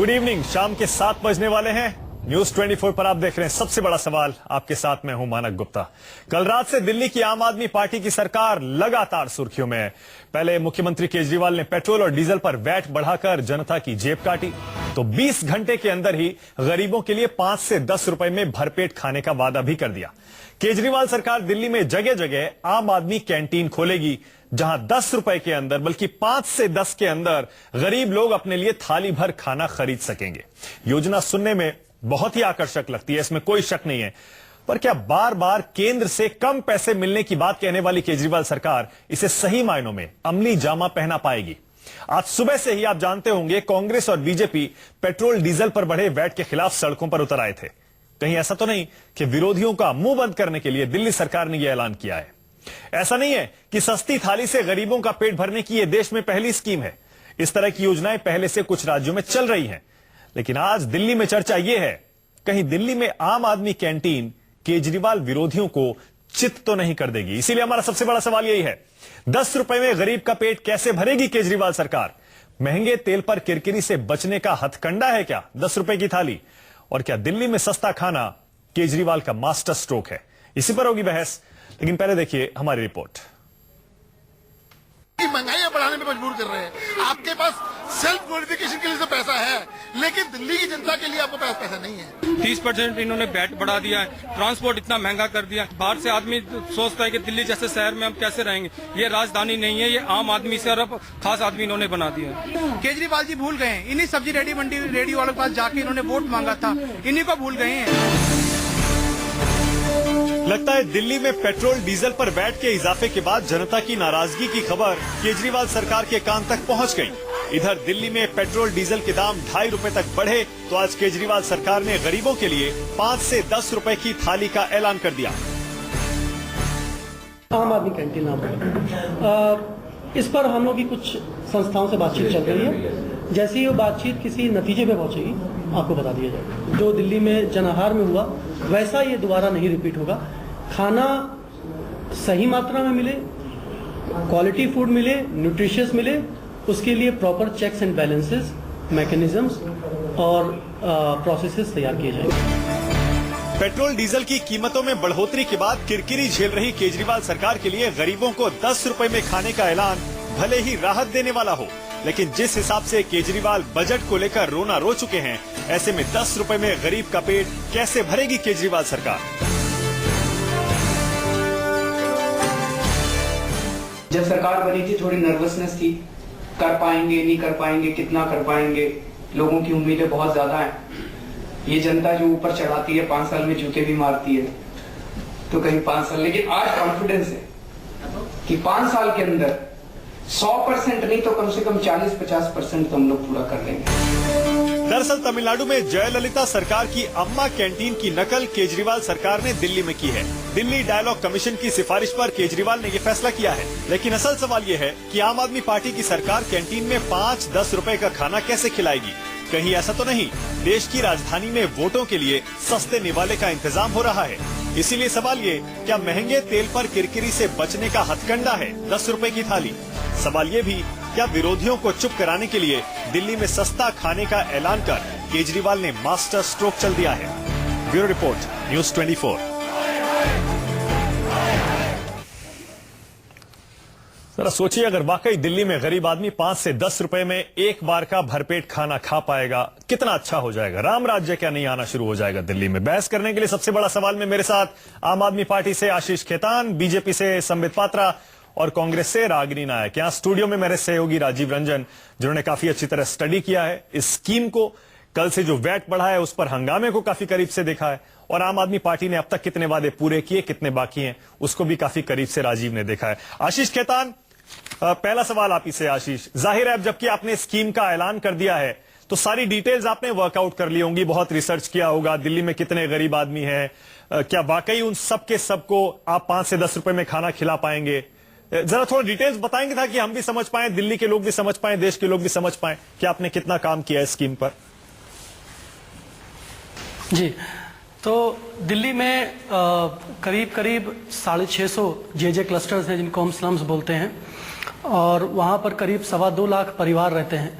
Good evening. शाम के 7 बजने वाले हैं। न्यूज 24 पर आप देख रहे हैं सबसे बड़ा सवाल। आपके साथ मैं हूं मानक गुप्ता। कल रात से दिल्ली की आम आदमी पार्टी की सरकार लगातार सुर्खियों में है। पहले मुख्यमंत्री केजरीवाल ने पेट्रोल और डीजल पर वैट बढ़ाकर जनता की जेब काटी, तो 20 घंटे के अंदर ही गरीबों के लिए 5 से 10 रुपए में भरपेट खाने का वादा भी कर दिया। केजरीवाल सरकार दिल्ली में जगह जगह आम आदमी कैंटीन खोलेगी, जहां 10 रुपए के अंदर बल्कि 5 से 10 के अंदर गरीब लोग अपने लिए थाली भर खाना खरीद सकेंगे। योजना सुनने में बहुत ही आकर्षक लगती है, इसमें कोई शक नहीं है, पर क्या बार बार केंद्र से कम पैसे मिलने की बात कहने वाली केजरीवाल सरकार इसे सही मायनों में अमली जामा पहना पाएगी? आज सुबह से ही आप जानते होंगे कांग्रेस और बीजेपी पेट्रोल डीजल पर बढ़े वैट के खिलाफ सड़कों पर उतर आए थे। कहीं ऐसा तो नहीं कि विरोधियों का मुंह बंद करने के लिए दिल्ली सरकार ने यह ऐलान किया है? ऐसा नहीं है कि सस्ती थाली से गरीबों का पेट भरने की यह देश में पहली स्कीम है। इस तरह की योजनाएं पहले से कुछ राज्यों में चल रही हैं, लेकिन आज दिल्ली में चर्चा यह है, कहीं दिल्ली में आम आदमी कैंटीन केजरीवाल विरोधियों को चित तो नहीं कर देगी? इसीलिए हमारा सबसे बड़ा सवाल यही है, 10 रुपए में गरीब का पेट कैसे भरेगी केजरीवाल सरकार? महंगे तेल पर किरकिरी से बचने का हथकंडा है क्या 10 रुपए की थाली? और क्या दिल्ली में सस्ता खाना केजरीवाल का मास्टर स्ट्रोक है? इसी पर होगी बहस, लेकिन पहले देखिए हमारी रिपोर्ट। महंगाई बढ़ाने में मजबूर कर रहे हैं। आपके पास सेल्फ ग्लोरिफिकेशन के लिए तो पैसा है, लेकिन दिल्ली की जनता के लिए आपके पास पैसा नहीं है। 30% इन्होंने वैट बढ़ा दिया है, ट्रांसपोर्ट इतना महंगा कर दिया। बाहर से आदमी सोचता है कि दिल्ली जैसे शहर में हम कैसे रहेंगे। ये राजधानी नहीं है, ये आम आदमी से और खास आदमी इन्होंने बना दिया है। केजरीवाल जी भूल गए हैं, इन्हीं सब्जी रेडी वालों के पास जाके इन्होंने वोट मांगा था, इन्हीं को भूल गए हैं। लगता है दिल्ली में पेट्रोल डीजल पर वैट के इजाफे के बाद जनता की नाराजगी की खबर केजरीवाल सरकार के कान तक पहुंच गई। इधर दिल्ली में पेट्रोल डीजल के दाम 2.5 रुपए तक बढ़े, तो आज केजरीवाल सरकार ने गरीबों के लिए 5 से 10 रुपए की थाली का ऐलान कर दिया। आम आदमी कैंटीन नाम है। इस पर हम लोग की कुछ संस्थाओं से बातचीत चल रही है। जैसे ही वो बातचीत किसी नतीजे पे पहुंचेगी आपको बता दिया जाएगा। जो दिल्ली में जनाहार में हुआ वैसा ये दोबारा नहीं रिपीट होगा। खाना सही मात्रा में मिले, क्वालिटी फूड मिले, न्यूट्रिशियस मिले, उसके लिए proper checks and balances, mechanisms और प्रोसेसेस तैयार किए जाएंगे। पेट्रोल डीजल की कीमतों में बढ़ोतरी के बाद किरकिरी झेल रही केजरीवाल सरकार के लिए गरीबों को 10 रुपए में खाने का ऐलान भले ही राहत देने वाला हो, लेकिन जिस हिसाब से केजरीवाल बजट को लेकर रोना रो चुके हैं, ऐसे में 10 रुपए में गरीब का पेट कैसे भरेगी केजरीवाल सरकार? जब सरकार बनी थी थोड़ी नर्वसनेस थी, कर पाएंगे नहीं कर पाएंगे, कितना कर पाएंगे, लोगों की उम्मीदें बहुत ज्यादा हैं। ये जनता जो ऊपर चढ़ाती है 5 साल में जूते भी मारती है, तो कहीं 5 साल, लेकिन आज कॉन्फिडेंस है कि 5 साल के अंदर 100% नहीं तो कम से कम 40-50% तो हम लोग पूरा कर लेंगे। दरअसल तमिलनाडु में जयललिता सरकार की अम्मा कैंटीन की नकल केजरीवाल सरकार ने दिल्ली में की है। दिल्ली डायलॉग कमीशन की सिफारिश पर केजरीवाल ने ये फैसला किया है, लेकिन असल सवाल ये है कि आम आदमी पार्टी की सरकार कैंटीन में 5-10 रुपए का खाना कैसे खिलाएगी? कहीं ऐसा तो नहीं देश की राजधानी में वोटों के लिए सस्ते निवाले का इंतजाम हो रहा है? इसीलिए सवाल ये, क्या महंगे तेल पर किरकिरी से बचने का हथकंडा है 10 रुपए की थाली? सवाल ये भी, क्या विरोधियों को चुप कराने के लिए दिल्ली में सस्ता खाने का ऐलान कर केजरीवाल ने मास्टर स्ट्रोक चल दिया है? Bureau report, news 24। जरा सोचिए, अगर वाकई दिल्ली में गरीब आदमी 5 से 10 रुपए में एक बार का भरपेट खाना खा पाएगा, कितना अच्छा हो जाएगा। राम राज्य क्या नहीं आना शुरू हो जाएगा दिल्ली में? बहस करने के लिए सबसे बड़ा सवाल में मेरे साथ आम आदमी पार्टी से आशीष खेतान, बीजेपी से संबित पात्रा और कांग्रेस से रागिनी नायक। यहाँ स्टूडियो में मेरे सहयोगी राजीव रंजन, जिन्होंने काफी अच्छी तरह स्टडी किया है इस स्कीम को, कल से जो वैट बढ़ा है उस पर हंगामे को काफी करीब से देखा है, और आम आदमी पार्टी ने अब तक कितने वादे पूरे किए, कितने बाकी हैं, उसको भी काफी करीब से राजीव ने देखा है। आशीष खेतान, पहला सवाल आप ही से। आशीष, जाहिर है अब जबकि आपने स्कीम का ऐलान कर दिया है तो सारी डिटेल्स आपने वर्कआउट कर ली होंगी, बहुत रिसर्च किया होगा, दिल्ली में कितने गरीब आदमी हैं, क्या वाकई उन सब के सबको आप 5 से 10 रुपए में खाना खिला पाएंगे? जरा थोड़ा डिटेल्स बताएंगे ताकि हम भी समझ पाएं, दिल्ली के लोग भी समझ पाएं, देश के लोग भी समझ पाएं कि आपने कितना काम किया है स्कीम पर। जी, तो दिल्ली में करीब करीब 650 जे क्लस्टर्स हैं, जिनको हम स्लम्स बोलते हैं, और वहाँ पर करीब 2.25 लाख परिवार रहते हैं।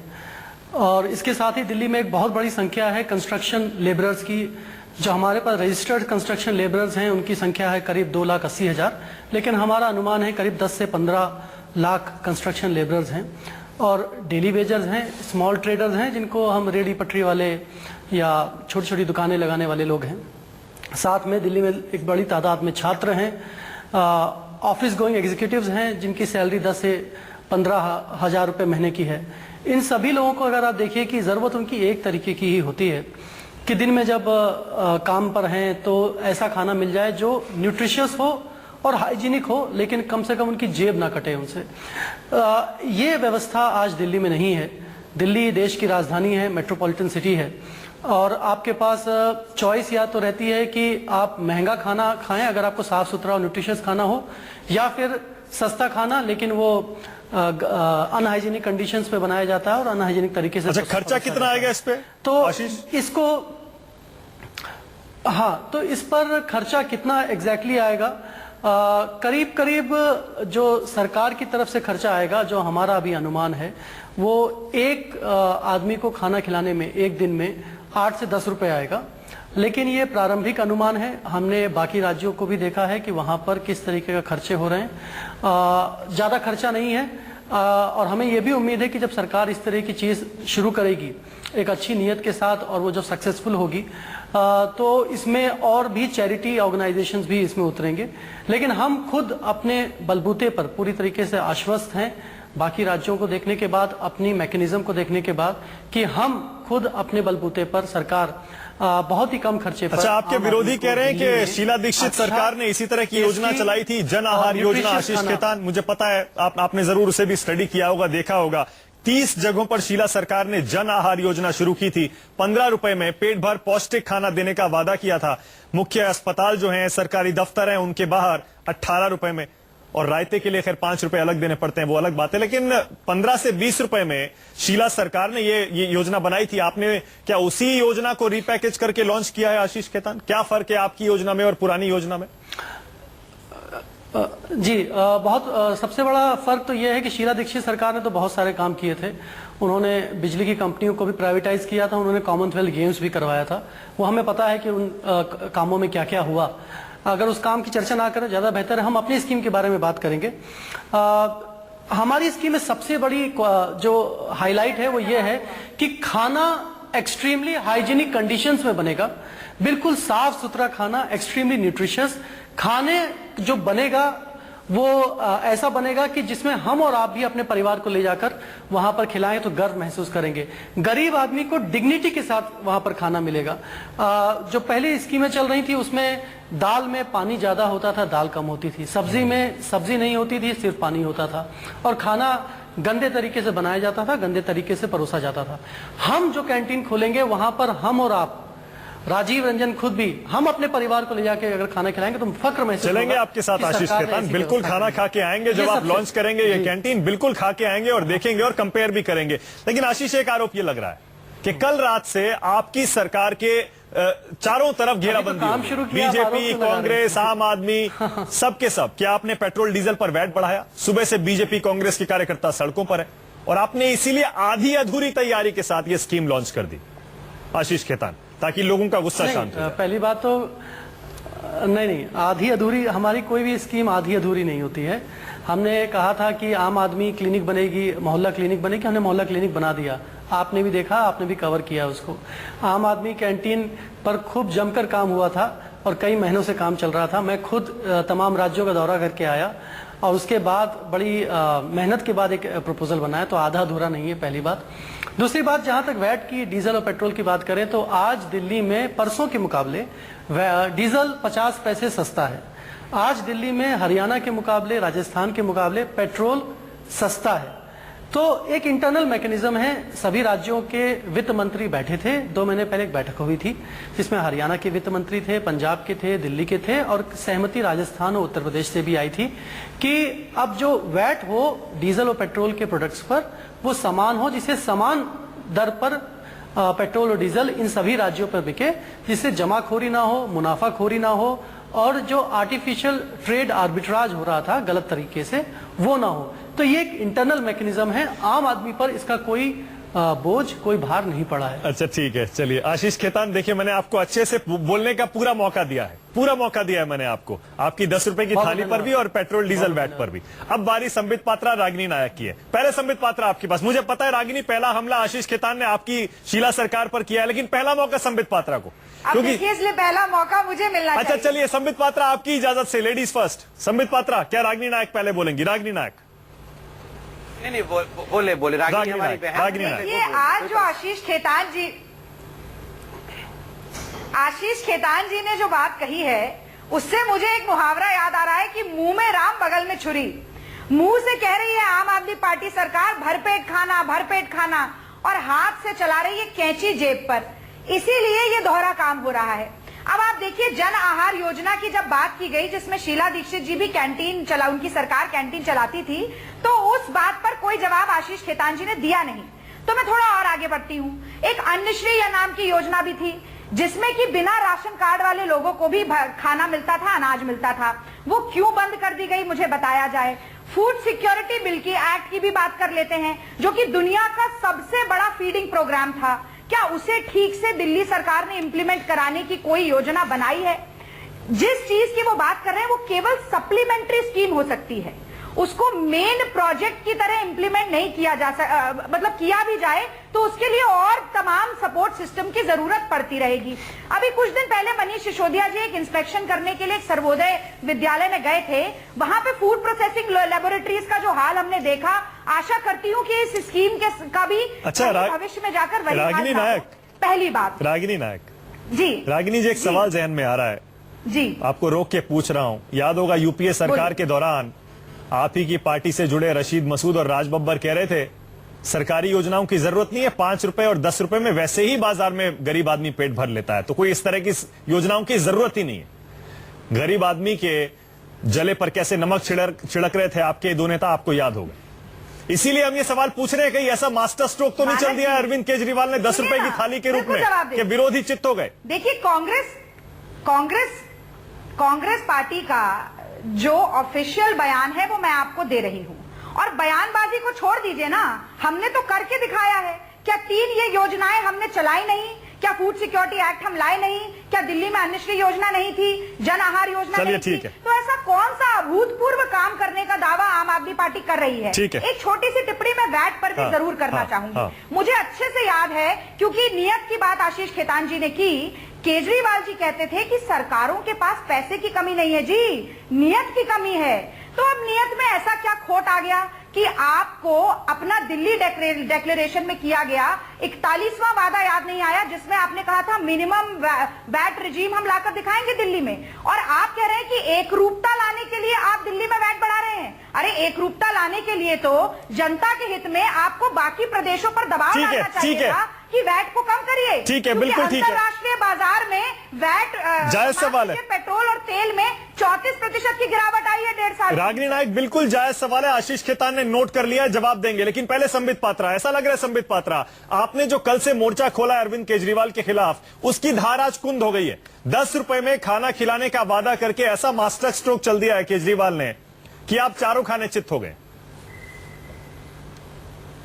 और इसके साथ ही दिल्ली में एक बहुत बड़ी संख्या है कंस्ट्रक्शन लेबरर्स की। जो हमारे पास रजिस्टर्ड कंस्ट्रक्शन लेबरर्स हैं उनकी संख्या है करीब 2,80,000, लेकिन हमारा अनुमान है करीब 10 से 15 लाख कंस्ट्रक्शन लेबरर्स हैं। और डेली वेजर्स हैं, स्मॉल ट्रेडर्स हैं जिनको हम रेडी पटरी वाले या छोटी छोटी दुकानें लगाने वाले लोग हैं। साथ में दिल्ली में एक बड़ी तादाद में छात्र हैं, ऑफिस गोइंग एग्जीक्यूटिव्स हैं जिनकी सैलरी 10 से 15,000 रुपये महीने की है। इन सभी लोगों को अगर आप देखिए कि ज़रूरत उनकी एक तरीके की ही होती है कि दिन में जब काम पर हैं तो ऐसा खाना मिल जाए जो न्यूट्रिशियस हो और हाइजीनिक हो, लेकिन कम से कम उनकी जेब ना कटे उनसे। ये व्यवस्था आज दिल्ली में नहीं है। दिल्ली देश की राजधानी है, मेट्रोपॉलिटन सिटी है, और आपके पास चॉइस या तो रहती है कि आप महंगा खाना खाएं अगर आपको साफ सुथरा और न्यूट्रिशियस खाना हो, या फिर सस्ता खाना लेकिन वो अनहाइजीनिक कंडीशंस पे बनाया जाता है और अनहाइजीनिक तरीके से। अच्छा, खर्चा कितना आएगा इस पे तो आशीष? इसको हाँ, तो इस पर खर्चा कितना एग्जैक्टली आएगा, करीब करीब जो सरकार की तरफ से खर्चा आएगा, जो हमारा अभी अनुमान है, वो एक आदमी को खाना खिलाने में एक दिन में 8 से 10 रुपए आएगा। लेकिन ये प्रारंभिक अनुमान है, हमने बाकी राज्यों को भी देखा है कि वहाँ पर किस तरीके का खर्चे हो रहे हैं। ज़्यादा खर्चा नहीं है, और हमें ये भी उम्मीद है कि जब सरकार इस तरह की चीज़ शुरू करेगी एक अच्छी नीयत के साथ, और वो जो सक्सेसफुल होगी तो इसमें और भी चैरिटी ऑर्गेनाइजेशंस भी इसमें उतरेंगे। लेकिन हम खुद अपने बलबूते पर पूरी तरीके से आश्वस्त हैं, बाकी राज्यों को देखने के बाद, अपनी मैकेनिज्म को देखने के बाद, कि हम खुद अपने बलबूते पर सरकार बहुत ही कम खर्चे पर। अच्छा, आपके विरोधी कह रहे हैं कि शीला दीक्षित सरकार ने इसी तरह की योजना चलाई थी, जन आहार योजना। आशीष खेतान, मुझे पता है आपने जरूर उसे भी स्टडी किया होगा, देखा होगा। 30 जगहों पर शीला सरकार ने जन आहार योजना शुरू की थी। 15 रुपए में पेट भर पौष्टिक खाना देने का वादा किया था। मुख्य अस्पताल जो हैं, सरकारी दफ्तर हैं, उनके बाहर 18 रुपए में, और रायते के लिए खैर 5 रुपए अलग देने पड़ते हैं, वो अलग बात है। लेकिन 15 से 20 रुपए में शीला सरकार ने ये योजना बनाई थी। आपने क्या उसी योजना को रिपैकेज करके लॉन्च किया है आशीष खेतान? क्या फर्क है आपकी योजना में और पुरानी योजना में? जी, बहुत सबसे बड़ा फर्क तो यह है कि शीला दीक्षित सरकार ने तो बहुत सारे काम किए थे। उन्होंने बिजली की कंपनियों को भी प्राइवेटाइज किया था, उन्होंने कॉमनवेल्थ गेम्स भी करवाया था। वो हमें पता है कि उन कामों में क्या क्या हुआ। अगर उस काम की चर्चा ना करें ज़्यादा बेहतर है, हम अपनी स्कीम के बारे में बात करेंगे। हमारी स्कीम में सबसे बड़ी जो हाईलाइट है वो ये है कि खाना एक्सट्रीमली हाइजीनिक कंडीशंस में बनेगा, बिल्कुल साफ सुथरा खाना, एक्सट्रीमली न्यूट्रिशियस खाने जो बनेगा वो ऐसा बनेगा कि जिसमें हम और आप भी अपने परिवार को ले जाकर वहां पर खिलाएं तो गर्व महसूस करेंगे। गरीब आदमी को डिग्निटी के साथ वहां पर खाना मिलेगा। जो पहले स्कीमें चल रही थी उसमें दाल में पानी ज्यादा होता था, दाल कम होती थी, सब्जी में सब्जी नहीं होती थी, सिर्फ पानी होता था, और खाना गंदे तरीके से बनाया जाता था, गंदे तरीके से परोसा जाता था। हम जो कैंटीन खोलेंगे वहां पर हम और आप, राजीव रंजन खुद भी, हम अपने परिवार को ले जाके अगर खाना खिलाएंगे तो फक्र महसूस चलेंगे आपके साथ आशीष खेतान, बिल्कुल खाना खा के आएंगे। जब आप लॉन्च करेंगे ये कैंटीन, बिल्कुल खा के आएंगे और देखेंगे और कंपेयर भी करेंगे। लेकिन आशीष, एक आरोप ये लग रहा है कि कल रात से आपकी सरकार के चारों तरफ घेराबंदी हो गई। बीजेपी, कांग्रेस, आम आदमी, सबके सब। क्या आपने पेट्रोल डीजल पर वैट बढ़ाया? सुबह से बीजेपी कांग्रेस के कार्यकर्ता सड़कों पर है, और आपने इसीलिए आधी अधूरी तैयारी के साथ ये स्कीम लॉन्च कर दी आशीष खेतान, ताकि लोगों का गुस्सा शांत हो। पहली बात तो नहीं, आधी अधूरी, हमारी कोई भी स्कीम आधी अधूरी नहीं होती है। हमने कहा था कि आम आदमी क्लिनिक बनेगी, मोहल्ला क्लिनिक बनेगी, हमने मोहल्ला क्लिनिक बना दिया। आपने भी देखा, आपने भी कवर किया उसको। आम आदमी कैंटीन पर खूब जमकर काम हुआ था और कई महीनों से काम चल रहा था। मैं खुद तमाम राज्यों का दौरा करके आया और उसके बाद बड़ी मेहनत के बाद एक प्रपोजल बनाया, तो आधा अधूरा नहीं है, पहली बात। दूसरी बात, जहां तक वैट की, डीजल और पेट्रोल की बात करें तो आज दिल्ली में परसों के मुकाबले डीजल 50 पैसे सस्ता है। आज दिल्ली में हरियाणा के मुकाबले, राजस्थान के मुकाबले पेट्रोल सस्ता है। तो एक इंटरनल मैकेनिज्म है। सभी राज्यों के वित्त मंत्री बैठे थे, 2 महीने पहले एक बैठक हुई थी जिसमें हरियाणा के वित्त मंत्री थे, पंजाब के थे, दिल्ली के थे, और सहमति राजस्थान और उत्तर प्रदेश से भी आई थी कि अब जो वैट हो डीजल और पेट्रोल के प्रोडक्ट्स पर वो समान हो, जिससे समान दर पर पेट्रोल और डीजल इन सभी राज्यों पर बिके, जिससे जमाखोरी ना हो, मुनाफाखोरी ना हो, और जो आर्टिफिशियल ट्रेड आर्बिट्राज हो रहा था गलत तरीके से, वो ना हो। तो ये एक इंटरनल मैकेनिज्म है। आम आदमी पर इसका कोई बोझ, कोई भार नहीं पड़ा है। अच्छा ठीक है, चलिए आशीष खेतान, देखिए मैंने आपको अच्छे से बोलने का पूरा मौका दिया है, पूरा मौका दिया है मैंने आपको, आपकी 10 रुपए की थाली पर भी और पेट्रोल डीजल वैट पर भी। अब बारी संबित पात्रा रागिनी नायक की है। पहले संबित पात्रा आपके पास, मुझे पता है रागिनी पहला हमला आशीष खेतान ने आपकी शीला सरकार पर किया है, लेकिन पहला मौका संबित पात्रा को, क्योंकि इसलिए पहला मौका मुझे मिलना अच्छा चाहिए। चलिए संबित पात्रा आपकी इजाजत से लेडीज फर्स्ट। संबित पात्रा, क्या रागिनी नायक पहले बोलेंगी? रागिनी नायक नहीं बोले रागिनी हमारी बहन। रागिनी नायक, देखिए आज जो आशीष खेतान जी ने जो बात कही है, उससे मुझे एक मुहावरा याद आ रहा है कि मुंह में राम बगल में छुरी। मुंह से कह रही है आम आदमी पार्टी सरकार भरपेट खाना, और हाथ से चला रही है कैंची जेब पर, इसीलिए ये दोहरा काम हो रहा है। अब आप देखिए जन आहार योजना की जब बात की गई, जिसमें शीला दीक्षित जी भी उनकी सरकार कैंटीन चलाती थी, तो उस बात पर कोई जवाब आशीष खेतान जी ने दिया नहीं। तो मैं थोड़ा और आगे बढ़ती हूँ। एक अन्नश्री या नाम की योजना भी थी, जिसमें कि बिना राशन कार्ड वाले लोगों को भी खाना मिलता था, अनाज मिलता था। वो क्यों बंद कर दी गई, मुझे बताया जाए। फूड सिक्योरिटी बिल की एक्ट की भी बात कर लेते हैं, जो कि दुनिया का सबसे बड़ा फीडिंग प्रोग्राम था। क्या उसे ठीक से दिल्ली सरकार ने इंप्लीमेंट कराने की कोई योजना बनाई है? जिस चीज की वो बात कर रहे हैं वो केवल सप्लीमेंट्री स्कीम हो सकती है, उसको मेन प्रोजेक्ट की तरह इंप्लीमेंट नहीं किया जा मतलब किया भी जाए तो उसके लिए और तमाम सपोर्ट सिस्टम की जरूरत पड़ती रहेगी। अभी कुछ दिन पहले मनीष सिसोदिया जी एक इंस्पेक्शन करने के लिए एक सर्वोदय विद्यालय में गए थे। वहां पे फूड प्रोसेसिंग लेबोरेटरीज का जो हाल हमने देखा, आशा करती हूँ कि इस स्कीम का भी भविष्य में जाकर वही रागिनी नायक, पहली बात रागिनी नायक जी, रागिनी जी एक सवाल जहन में आ रहा है जी, आपको रोक के पूछ रहा हूँ। याद होगा यूपीए सरकार के दौरान आप ही की पार्टी से जुड़े रशीद मसूद और राज बब्बर कह रहे थे सरकारी योजनाओं की जरूरत नहीं है, 5 रुपए और 10 रुपए में वैसे ही बाजार में गरीब आदमी पेट भर लेता है, तो कोई इस तरह की योजनाओं की जरूरत ही नहीं है। गरीब आदमी के जले पर कैसे नमक छिड़क रहे थे आपके दो नेता, आपको याद होगा। इसीलिए हम ये सवाल पूछ रहे हैं कि ऐसा मास्टर स्ट्रोक तो नहीं चल दिया अरविंद केजरीवाल ने 10 रुपए की थाली के रूप में कि विरोधी चित्त हो गए। देखिए कांग्रेस पार्टी का जो ऑफिशियल बयान है वो मैं आपको दे रही हूं, और बयानबाजी को छोड़ दीजिए ना, हमने तो करके दिखाया है। क्या 3 ये योजनाएं हमने चलाई नहीं? क्या फूड सिक्योरिटी एक्ट हम लाए नहीं? क्या दिल्ली में अन्नश्री योजना नहीं थी? जन आहार योजना नहीं थी? तो ऐसा कौन सा अभूतपूर्व काम करने का दावा आम आदमी पार्टी कर रही है? एक छोटी सी टिप्पणी मैं वैट पर भी जरूर करना चाहूंगी। मुझे अच्छे से याद है, क्योंकि नियत की बात आशीष खेतान जी ने की। केजरीवाल जी कहते थे कि सरकारों के पास पैसे की कमी नहीं है जी, नियत की कमी है। तो अब नियत में ऐसा क्या खोट आ गया कि आपको अपना दिल्ली डिक्लेरेशन में किया गया 41वां वादा याद नहीं आया, जिसमें आपने कहा था मिनिमम वैट रिजीम हम लाकर दिखाएंगे दिल्ली में, और आप कह रहे हैं कि एकरूपता लाने के लिए आप दिल्ली में वैट बढ़ा रहे हैं। अरे एकरूपता लाने के लिए तो जनता के हित में आपको बाकी प्रदेशों पर दबाव डालना चाहिए था कि वैट को कम करिए। ठीक है, बिल्कुल ठीक है। अंतरराष्ट्रीय बाजार में वैट जायज सवाल है। पेट्रोल और तेल में 34% की गिरावट आई है 1.5 साल। रागिनी नायक बिल्कुल जायज सवाल है, आशीष खेतान ने नोट कर लिया, जवाब देंगे। लेकिन पहले संबित पात्रा, ऐसा लग रहा है संबित पात्रा आपने जो कल से मोर्चा खोला है अरविंद केजरीवाल के खिलाफ, उसकी धार आज कुंद हो गई है। 10 रुपए में खाना खिलाने का वादा करके ऐसा मास्टर स्ट्रोक चल दिया है केजरीवाल ने कि आप चारों खाने चित्त हो गए।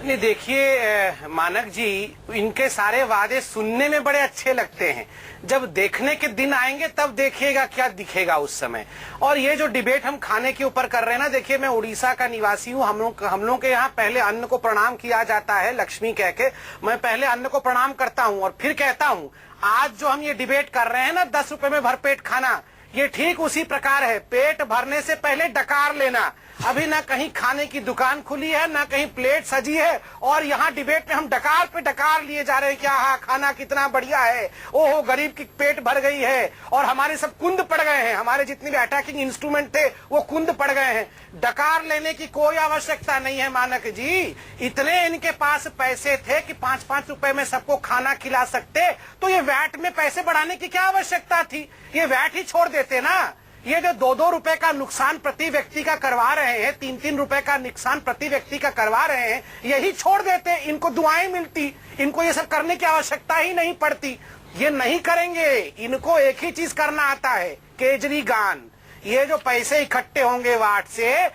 नहीं देखिए मानक जी, इनके सारे वादे सुनने में बड़े अच्छे लगते हैं, जब देखने के दिन आएंगे तब देखिएगा क्या दिखेगा उस समय। और ये जो डिबेट हम खाने के ऊपर कर रहे हैं ना, देखिए मैं उड़ीसा का निवासी हूँ, हम लोग के यहाँ पहले अन्न को प्रणाम किया जाता है, लक्ष्मी कह के। मैं पहले अन्न को प्रणाम करता हूँ और फिर कहता हूँ आज जो हम ये डिबेट कर रहे हैं ना 10 रुपए में भरपेट खाना, ये ठीक उसी प्रकार है। पेट भरने से पहले डकार लेना। अभी ना कहीं खाने की दुकान खुली है, ना कहीं प्लेट सजी है, और यहाँ डिबेट में हम डकार पे डकार लिए जा रहे हैं। क्या हाँ खाना कितना बढ़िया है, ओहो गरीब की पेट भर गई है, और हमारे सब कुंद पड़ गए हैं, हमारे जितने भी अटैकिंग इंस्ट्रूमेंट थे वो कुंद पड़ गए हैं। डकार लेने की कोई आवश्यकता नहीं है मानक जी। इतने इनके पास पैसे थे कि 5-5 रुपए में सबको खाना खिला सकते, तो ये वैट में पैसे बढ़ाने की क्या आवश्यकता थी? ये वैट ही छोड़ देते ना। ये जो 2-2 रुपए का नुकसान प्रति व्यक्ति का करवा रहे हैं, 3-3 रुपए का नुकसान प्रति व्यक्ति का करवा रहे हैं, यही छोड़ देते, इनको दुआएं मिलती, इनको ये सब करने की आवश्यकता ही नहीं पड़ती। ये नहीं करेंगे, इनको एक ही चीज करना आता है, केजरी गान। ये जो पैसे इकट्ठे होंगे वैट से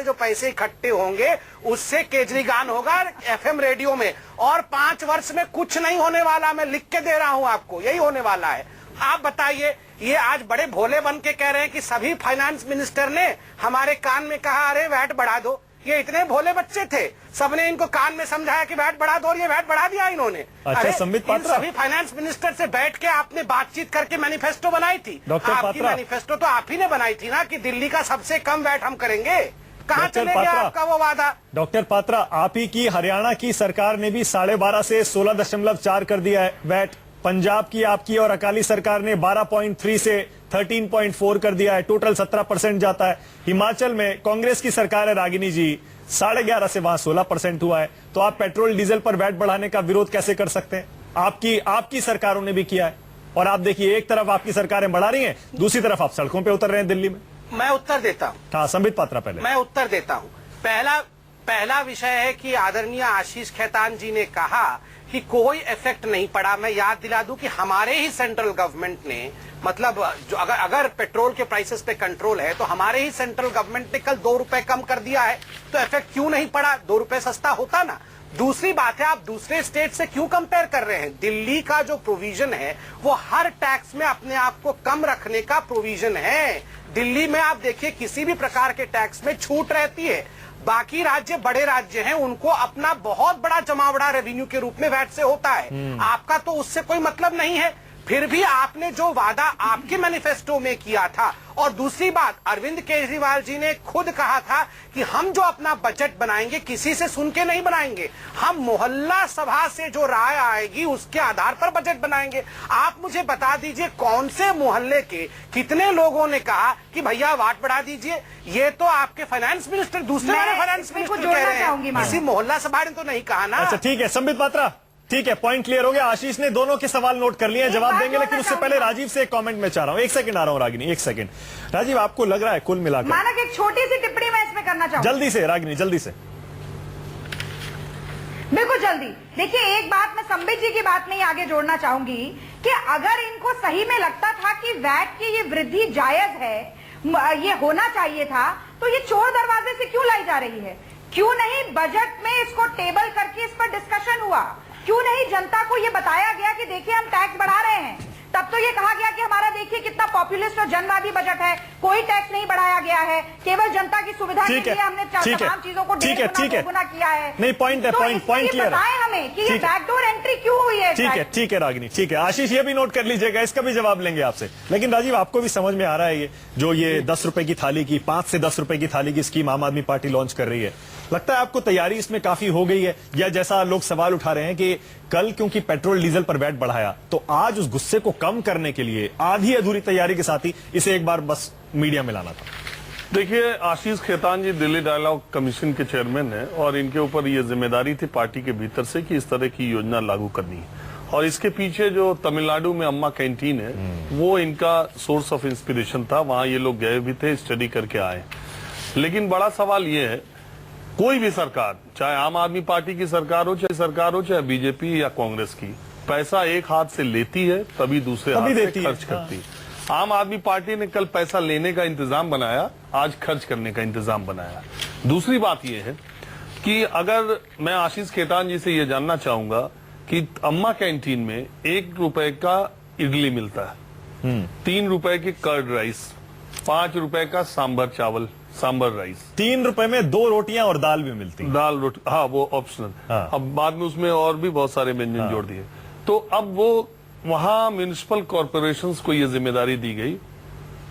जो पैसे इकट्ठे होंगे उससे केजरीगान होगा FM रेडियो में, और 5 वर्ष में कुछ नहीं होने वाला, मैं लिख के दे रहा हूं आपको, यही होने वाला है। आप बताइए, ये आज बड़े भोले बन के कह रहे हैं कि सभी फाइनेंस मिनिस्टर ने हमारे कान में कहा अरे वैट बढ़ा दो। ये इतने भोले बच्चे थे, सबने इनको कान में समझाया कि वैट बढ़ा दो, और ये वैट बढ़ा दिया इन्होंने। अच्छा, संबित पात्रा, सभी फाइनेंस मिनिस्टर से बैठ के आपने बातचीत करके मैनिफेस्टो बनाई थी। आपकी मैनिफेस्टो तो आप ही ने बनाई थी ना कि दिल्ली का सबसे कम वैट हम करेंगे। कहाँ चले गया आपका वो वादा? डॉक्टर पात्रा, आप ही की हरियाणा की सरकार ने भी 12.5 से 16.4 कर दिया है वैट। पंजाब की, आपकी और अकाली सरकार ने 12.3 से 13.4 कर दिया है। टोटल 17% जाता है। हिमाचल में कांग्रेस की सरकार है रागिनी जी, 11.5 से वहां 16% हुआ है। तो आप पेट्रोल डीजल पर वैट बढ़ाने का विरोध कैसे कर सकते हैं? आपकी सरकारों ने भी किया है। और आप देखिए, एक तरफ आपकी सरकारें बढ़ा रही हैं, दूसरी तरफ आप सड़कों पर उतर रहे हैं दिल्ली में। मैं उत्तर देता हूँ। हाँ, संबित पात्रा पहले। मैं उत्तर देता हूँ। पहला विषय है कि आदरणीय आशीष खेतान जी ने कहा कि कोई इफेक्ट नहीं पड़ा। मैं याद दिला दूं कि हमारे ही सेंट्रल गवर्नमेंट ने, मतलब जो अगर पेट्रोल के प्राइसेस पे कंट्रोल है तो हमारे ही सेंट्रल गवर्नमेंट ने कल 2 रुपए कम कर दिया है। तो इफेक्ट क्यों नहीं पड़ा? 2 रुपए सस्ता होता ना। दूसरी बात है, आप दूसरे स्टेट से क्यों कंपेयर कर रहे हैं? दिल्ली का जो प्रोविजन है वो हर टैक्स में अपने आप को कम रखने का प्रोविजन है। दिल्ली में आप देखिए, किसी भी प्रकार के टैक्स में छूट रहती है। बाकी राज्य, बड़े राज्य हैं, उनको अपना बहुत बड़ा जमावड़ा रेवेन्यू के रूप में वैट से होता है। आपका तो उससे कोई मतलब नहीं है। फिर भी आपने जो वादा आपके मैनिफेस्टो में किया था, और दूसरी बात, अरविंद केजरीवाल जी ने खुद कहा था कि हम जो अपना बजट बनाएंगे किसी से सुन के नहीं बनाएंगे, हम मोहल्ला सभा से जो राय आएगी उसके आधार पर बजट बनाएंगे। आप मुझे बता दीजिए, कौन से मोहल्ले के कितने लोगों ने कहा कि भैया वाट बढ़ा दीजिए? ये तो आपके फाइनेंस मिनिस्टर, दूसरे वाले फाइनेंस मिनिस्टर कह रहे हैं, किसी मोहल्ला सभा ने तो नहीं कहा ना। अच्छा, ठीक है संबित पात्रा, ठीक है, पॉइंट क्लियर हो गया। आशीष ने दोनों के सवाल नोट कर लिए हैं, जवाब देंगे, लेकिन उससे पहले राजीव से एक कमेंट में चाह रहा हूं। 1 सेकंड आ रहा हूं रागिनी, 1 सेकंड। राजीव, आपको लग रहा है कुल मिलाकर, मानक एक छोटी सी टिप्पणी मैं इसमें करना चाहूंगा। जल्दी से रागिनी, जल्दी से। बिल्कुल जल्दी। देखिए, एक बात मैं संबित जी की बात में ही आगे जोड़ना चाहूंगी कि अगर इनको सही में लगता था कि वैट की ये वृद्धि जायज है, ये होना चाहिए था, तो ये चोर दरवाजे से क्यों लाई जा रही है? क्यों नहीं बजट में इसको टेबल करके इस पर डिस्कशन हुआ? क्यों नहीं जनता को ये बताया गया कि देखिए हम टैक्स बढ़ा रहे हैं? तब तो ये कहा गया कि हमारा देखिए कितना पॉपुलिस्ट और जनवादी बजट है, कोई टैक्स नहीं बढ़ाया गया है, केवल जनता की सुविधा के लिए हमने तमाम चीजों को 1.5 गुना किया है। नहीं, पॉइंट है, पॉइंट क्लियर है। बताएं हमें कि ये बैकडोर एंट्री क्यों हुई है? ठीक है रागिनी, ठीक है। आशीष, ये भी नोट कर लीजिएगा, इसका भी जवाब लेंगे आपसे। लेकिन राजीव, आपको भी समझ में आ रहा है ये जो ये 10 रुपए की थाली की, 5 से 10 रुपए की थाली की स्कीम आम आदमी पार्टी लॉन्च कर रही है, लगता है आपको तैयारी इसमें काफी हो गई है? या जैसा लोग सवाल उठा रहे हैं कि कल क्योंकि पेट्रोल डीजल पर वैट बढ़ाया, तो आज उस गुस्से को कम करने के लिए आधी अधूरी तैयारी के साथ ही इसे एक बार बस मीडिया में लाना था? देखिए, आशीष खेतान जी दिल्ली डायलॉग कमीशन के चेयरमैन हैं, और इनके ऊपर ये जिम्मेदारी थी पार्टी के भीतर से कि इस तरह की योजना लागू करनी है। और इसके पीछे जो तमिलनाडु में अम्मा कैंटीन है, वो इनका सोर्स ऑफ इंस्पिरेशन था। वहां ये लोग गए भी थे, स्टडी करके आए। लेकिन बड़ा सवाल ये है, कोई भी सरकार, चाहे आम आदमी पार्टी की सरकार हो, चाहे बीजेपी या कांग्रेस की, पैसा एक हाथ से लेती है तभी दूसरे हाथ से खर्च करती है। आम आदमी पार्टी ने कल पैसा लेने का इंतजाम बनाया, आज खर्च करने का इंतजाम बनाया। दूसरी बात यह है कि अगर मैं आशीष खेतान जी से यह जानना चाहूंगा कि अम्मा कैंटीन में 1 रुपए का इडली मिलता है, 3 रुपए की कर्ड राइस, 5 रुपए का सांबर राइस, 3 रुपए में 2 रोटियां और दाल भी मिलती, दाल रोटी, हाँ वो ऑप्शनल। हाँ। अब बाद में उसमें और भी बहुत सारे व्यंजन जोड़ दिए। तो अब वो वहां म्युनिसिपल कॉर्पोरेशंस को ये जिम्मेदारी दी गई,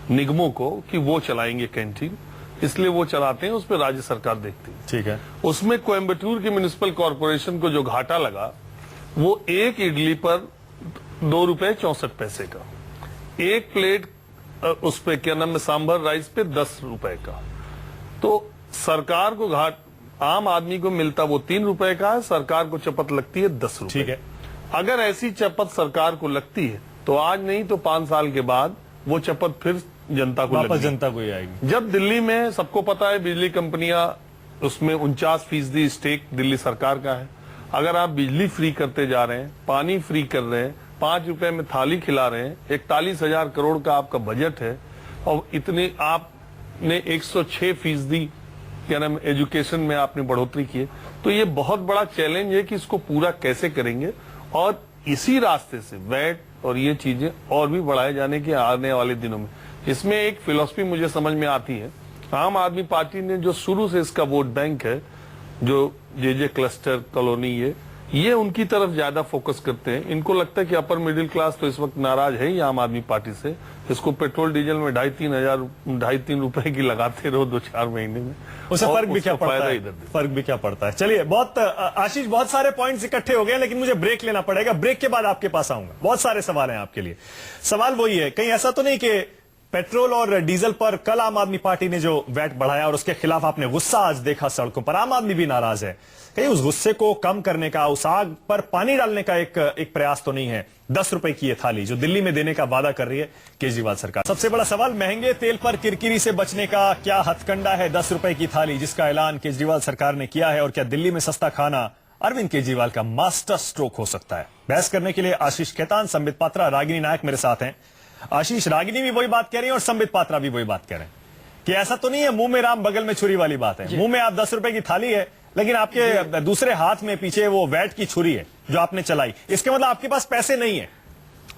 निगमों को, कि वो चलाएंगे कैंटीन, इसलिए वो चलाते हैं, उस पर राज्य सरकार देखती है। ठीक है। उसमें कोयम्बटूर की म्युनिसिपल कॉर्पोरेशन को जो घाटा लगा, वो 1 इडली पर 2 रुपए 64 पैसे का, 1 प्लेट उस पे क्या नाम है सांभर राइस पे 10 रुपए का। तो सरकार को आम आदमी को मिलता वो 3 रुपए का है, सरकार को चपत लगती है 10 रुपए। ठीक है। अगर ऐसी चपत सरकार को लगती है तो आज नहीं तो 5 साल के बाद वो चपत फिर जनता को वापस जनता को ही आएगी। जब दिल्ली में सबको पता है बिजली कंपनियां, उसमें 49% स्टेक दिल्ली सरकार का है। अगर आप बिजली फ्री करते जा रहे हैं, पानी फ्री कर रहे हैं, 5 रुपए में थाली खिला रहे हैं, 41,000 करोड़ का आपका बजट है और इतने आपने 106% क्या नाम एजुकेशन में आपने बढ़ोतरी की है। तो ये बहुत बड़ा चैलेंज है कि इसको पूरा कैसे करेंगे और इसी रास्ते से वैट और ये चीजें और भी बढ़ाए जाने के आने वाले दिनों में। इसमें एक फिलॉसफी मुझे समझ में आती है, आम आदमी पार्टी ने जो शुरू से इसका वोट बैंक है, जो जे क्लस्टर कॉलोनी ये उनकी तरफ ज्यादा फोकस करते हैं। इनको लगता है कि अपर मिडिल क्लास तो इस वक्त नाराज है ही आम आदमी पार्टी से, इसको पेट्रोल डीजल में 2.5-3 रुपए की लगाते रहो 2-4 महीने में, उससे फर्क भी क्या पड़ता है? फर्क भी क्या पड़ता है? चलिए, बहुत आशीष, बहुत सारे पॉइंट्स इकट्ठे हो गए, लेकिन मुझे ब्रेक लेना पड़ेगा। ब्रेक के बाद आपके पास आऊंगा, बहुत सारे सवाल हैं आपके लिए। सवाल वही है, कहीं ऐसा तो नहीं कि पेट्रोल और डीजल पर कल आम आदमी पार्टी ने जो वैट बढ़ाया और उसके खिलाफ आपने गुस्सा आज देखा सड़कों पर, आम आदमी भी नाराज है, कहीं उस गुस्से को कम करने का, उस आग पर पानी डालने का एक प्रयास तो नहीं है? 10 रुपए की ये थाली जो दिल्ली में देने का वादा कर रही है केजरीवाल सरकार। सबसे बड़ा सवाल, महंगे तेल पर किरकिरी से बचने का क्या हथकंडा है 10 रुपए की थाली जिसका ऐलान केजरीवाल सरकार ने किया है, और क्या दिल्ली में सस्ता खाना अरविंद केजरीवाल का मास्टर स्ट्रोक हो सकता है? बहस करने के लिए आशीष खेतान, संबित पात्रा, रागिनी नायक मेरे साथ हैं। आशीष, रागिनी भी वही बात कह रही है और संबित पात्रा भी वही बात कह रहे हैं कि ऐसा तो नहीं है मुंह में राम बगल में छुरी वाली बात है। मुंह में आप 10 रुपए की थाली है, लेकिन आपके दूसरे हाथ में पीछे वो वैट की छुरी है जो आपने चलाई। इसके मतलब आपके पास पैसे नहीं है।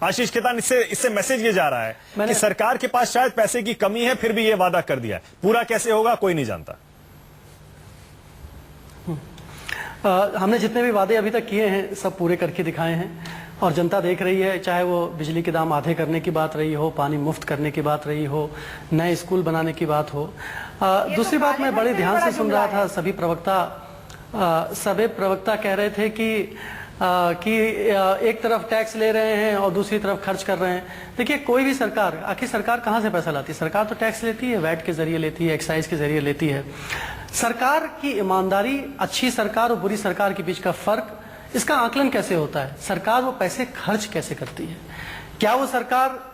आशीष खेतान, इससे मैसेज ये जा रहा है कि सरकार के पास शायद पैसे की कमी है, फिर भी ये वादा कर दिया है। पूरा कैसे होगा कोई नहीं जानता। हमने जितने भी वादे अभी तक किए हैं सब पूरे करके दिखाए हैं और जनता देख रही है, चाहे वो बिजली के दाम आधे करने की बात रही हो, पानी मुफ्त करने की बात रही हो, नए स्कूल बनाने की बात हो। दूसरी बात, मैं बड़े ध्यान से सुन रहा था, सभी प्रवक्ता कह रहे थे कि एक तरफ टैक्स ले रहे हैं और दूसरी तरफ खर्च कर रहे हैं। देखिए, कोई भी सरकार, आखिर सरकार कहाँ से पैसा लाती है? सरकार तो टैक्स लेती है, वैट के जरिए लेती है, एक्साइज के जरिए लेती है। सरकार की ईमानदारी, अच्छी सरकार और बुरी सरकार के बीच का फर्क, इसका आकलन कैसे होता है? सरकार वो पैसे खर्च कैसे करती है? क्या वो सरकार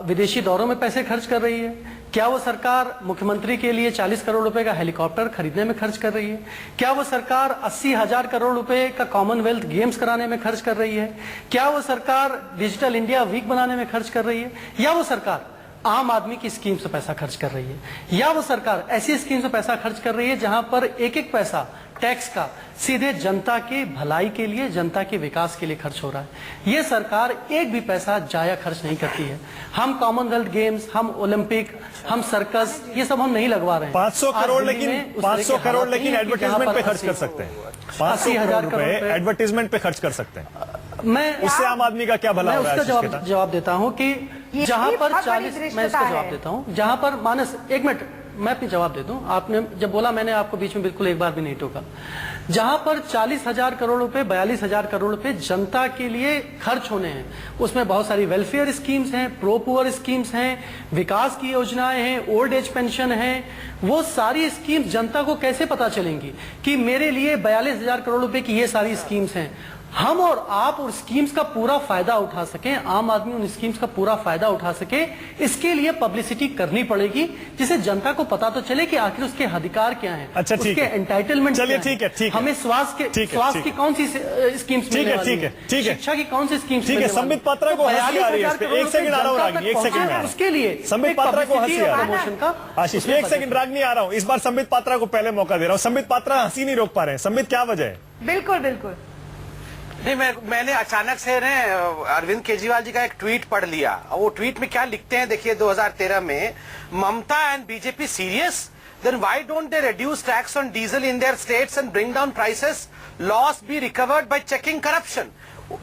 विदेशी दौरों में पैसे खर्च कर रही है? क्या वो सरकार मुख्यमंत्री के लिए 40 करोड़ रुपए का हेलीकॉप्टर खरीदने में खर्च कर रही है? क्या वो सरकार 80,000 करोड़ रुपए का कॉमनवेल्थ गेम्स कराने में खर्च कर रही है? क्या वो सरकार डिजिटल इंडिया वीक बनाने में खर्च कर रही है? या वो सरकार आम आदमी की स्कीम से पैसा खर्च कर रही है? या वो सरकार ऐसी स्कीम से पैसा खर्च कर रही है जहां पर एक एक पैसा टैक्स का सीधे जनता के भलाई के लिए, जनता के विकास के लिए खर्च हो रहा है? ये सरकार एक भी पैसा जाया खर्च नहीं करती है। हम कॉमनवेल्थ गेम्स, हम ओलंपिक, हम सर्कस, ये सब हम नहीं लगवा रहे हैं। 500 करोड़ लेकिन एडवर्टाइजमेंट पे खर्च कर सकते हैं। 500,000 करोड़ एडवर्टाइजमेंट पे खर्च कर सकते हैं। मैं उससे आम आदमी का क्या भला हो रहा है? उसका जवाब देता हूं कि जहां पर 40, मैं इसका जवाब देता हूं, जहां पर मानस, एक मिनट मैं अपनी जवाब दे दूं। आपने जब बोला, मैंने आपको बीच में बिल्कुल एक बार भी नहीं टोका। जहां पर 40,000 करोड़ रुपए, 42,000 करोड़ रुपए जनता के लिए खर्च होने हैं, उसमें बहुत सारी वेलफेयर स्कीम्स हैं, प्रो पुअर स्कीम्स हैं, विकास की योजनाएं हैं, ओल्ड एज पेंशन है। वो सारी स्कीम्स जनता को कैसे पता चलेंगी कि मेरे लिए 42,000 करोड़ रुपए की ये सारी स्कीम्स हैं? हम और आप उन स्कीम्स का पूरा फायदा उठा सके, आम आदमी उन स्कीम्स का पूरा फायदा उठा सके, इसके लिए पब्लिसिटी करनी पड़ेगी, जिससे जनता को पता तो चले कि आखिर उसके अधिकार क्या हैं। अच्छा, ठीक है, उसके एंटाइटलमेंट। चलिए, ठीक है। हमें स्वास्थ्य की कौन सी स्कीम्स मिलने वाली है? शिक्षा की कौन सी स्कीम्स? ठीक है, संबित पात्रा को हंसी आ रही है। एक सेकंड आ रहा हूँ रागिनी, एक सेकंड में उसके लिए संबित पात्रा को हंसी आ रही है। आशीष, एक सेकंड रागिनी आ रहा हूँ। इस बार संबित पात्रा को पहले मौका दे रहा हूँ। संबित पात्रा हंसी नहीं रोक पा रहे हैं। संबित, क्या वजह है? बिल्कुल बिल्कुल नहीं, मैंने अचानक से अरविंद केजरीवाल जी का एक ट्वीट पढ़ लिया। और वो ट्वीट में क्या लिखते हैं देखिए, 2013 में, Mamata and BJP serious, then why don't they reduce tax on diesel in their states and bring down prices, loss be recovered by checking corruption.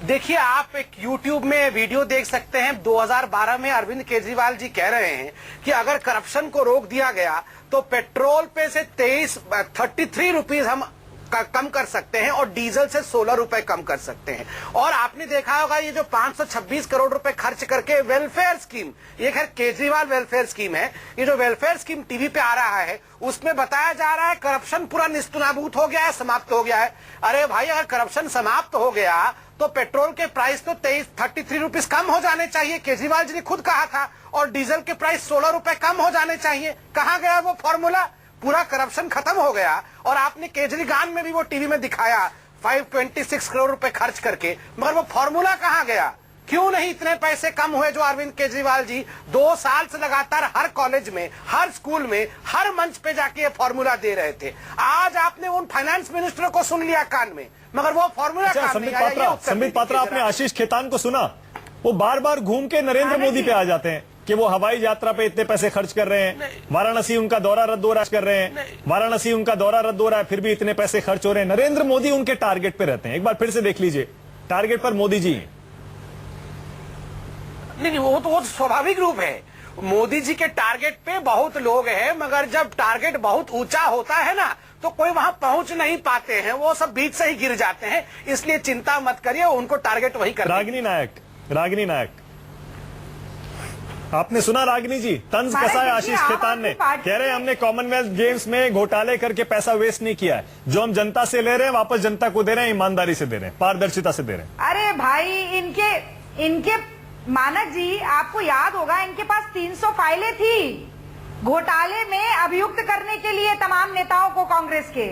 देखिए, आप एक YouTube में वीडियो देख सकते हैं। 2012 में अरविंद केजरीवाल जी कह रहे हैं कि अगर करप्शन को रोक दिया गया तो पेट्रोल पे से 33 रुपीज हम कम कर सकते हैं और डीजल से 16 रुपए कम कर सकते हैं। और आपने देखा होगा ये जो 526 करोड़ रुपए खर्च करके वेलफेयर स्कीम, ये खैर केजरीवाल वेलफेयर स्कीम है, ये जो वेलफेयर स्कीम टीवी पे आ रहा है उसमें बताया जा रहा है करप्शन पूरा निस्तनाबूत हो गया है, समाप्त हो गया है। अरे भाई, अगर करप्शन समाप्त हो गया तो पेट्रोल के प्राइस तो 33 रुपीज कम हो जाने चाहिए, केजरीवाल जी ने खुद कहा था, और डीजल के प्राइस 16 रुपए कम हो जाने चाहिए। कहां गया वो फॉर्मूला? पूरा करप्शन खत्म हो गया। और आपने केजरीवाल में भी वो टीवी में दिखाया, 526 करोड़ रुपए खर्च करके, मगर वो फॉर्मूला कहाँ गया? क्यों नहीं इतने पैसे कम हुए जो अरविंद केजरीवाल जी 2 साल से लगातार हर कॉलेज में, हर स्कूल में, हर मंच पे जाके ये फॉर्मूला दे रहे थे? आज आपने उन फाइनेंस मिनिस्टर को सुन लिया कान में, मगर वो फॉर्मूला काम नहीं आया। संबित पात्रा, आपने आशीष खेतान को सुना? वो बार बार घूम के नरेंद्र मोदी पे आ जाते हैं कि वो हवाई यात्रा पे इतने पैसे खर्च कर रहे हैं, वाराणसी उनका दौरा रद्द हो रहा है, वाराणसी उनका दौरा रद्द हो रहा है, फिर भी इतने पैसे खर्च हो रहे हैं। नरेंद्र मोदी उनके टारगेट पे रहते हैं। एक बार फिर से देख लीजिए, टारगेट पर मोदी जी हैं। नहीं, वो तो स्वाभाविक रूप है। मोदी जी के टारगेट पे बहुत लोग हैं, मगर जब टारगेट बहुत ऊंचा होता है ना, तो कोई वहां पहुंच नहीं पाते हैं, वो सब बीच से ही गिर जाते हैं। इसलिए चिंता मत करिए, उनको टारगेट वही कर। रागिनी नायक, आपने सुना रागिनी जी? तंज कसा है आशीष खेतान ने? कह रहे हैं हमने कॉमनवेल्थ गेम्स में घोटाले करके पैसा वेस्ट नहीं किया है, जो हम जनता से ले रहे हैं वापस जनता को दे रहे हैं, ईमानदारी से दे रहे हैं, पारदर्शिता से दे रहे हैं। अरे भाई, इनके मानक जी, आपको याद होगा इनके पास 300 फाइलें थी घोटाले में अभियुक्त करने के लिए तमाम नेताओं को कांग्रेस के।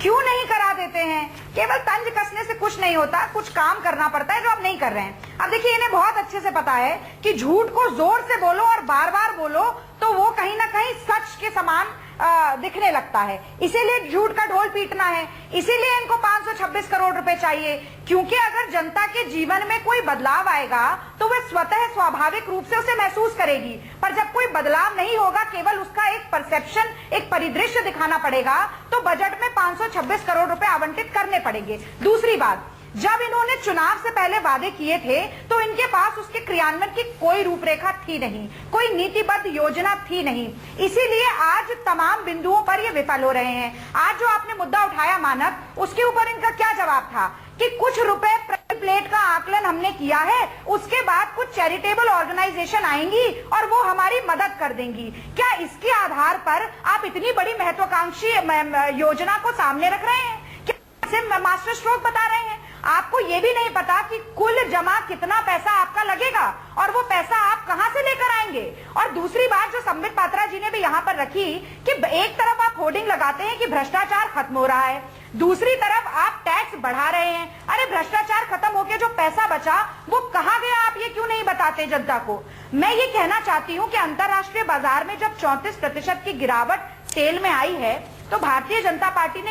क्यों नहीं करा देते हैं? केवल तंज कसने से कुछ नहीं होता, कुछ काम करना पड़ता है जो आप नहीं कर रहे हैं। अब देखिए, इन्हें बहुत अच्छे से पता है कि झूठ को जोर से बोलो और बार बार बोलो तो वो कहीं ना कहीं सच के समान दिखने लगता है। इसीलिए झूठ का ढोल पीटना है, इसीलिए इनको 526 करोड़ रुपए चाहिए, क्योंकि अगर जनता के जीवन में कोई बदलाव आएगा तो वह स्वतः स्वाभाविक रूप से उसे महसूस करेगी। पर जब कोई बदलाव नहीं होगा, केवल उसका एक परसेप्शन, एक परिदृश्य दिखाना पड़ेगा, तो बजट में 526 करोड़ रुपए आवंटित करने पड़ेंगे। दूसरी बात, जब इन्होंने चुनाव से पहले वादे किए थे तो इनके पास उसके क्रियान्वयन की कोई रूपरेखा थी नहीं, कोई नीतिबद्ध योजना थी नहीं। इसीलिए आज तमाम बिंदुओं पर ये विफल हो रहे हैं। आज जो आपने मुद्दा उठाया मानक, उसके ऊपर इनका क्या जवाब था कि कुछ रुपए प्रति प्लेट का आकलन हमने किया है, उसके बाद कुछ चैरिटेबल ऑर्गेनाइजेशन आएंगी और वो हमारी मदद कर देंगी। क्या इसके आधार पर आप इतनी बड़ी महत्वाकांक्षी योजना को सामने रख रहे हैं? क्या इसे मास्टर स्ट्रोक बता रहे हैं? आपको ये भी नहीं पता कि कुल जमा कितना पैसा आपका लगेगा और वो पैसा आप कहां से लेकर आएंगे। और दूसरी बात जो संबित पात्रा जी ने भी यहाँ पर रखी कि एक तरफ आप होर्डिंग लगाते हैं कि भ्रष्टाचार खत्म हो रहा है, दूसरी तरफ आप टैक्स बढ़ा रहे हैं। अरे भ्रष्टाचार खत्म होकर जो पैसा बचा वो कहाँ गया, आप ये क्यों नहीं बताते जनता को? मैं ये कहना चाहती हूँ कि अंतर्राष्ट्रीय बाजार में जब 34% की गिरावट तेल में आई है, तो भारतीय जनता पार्टी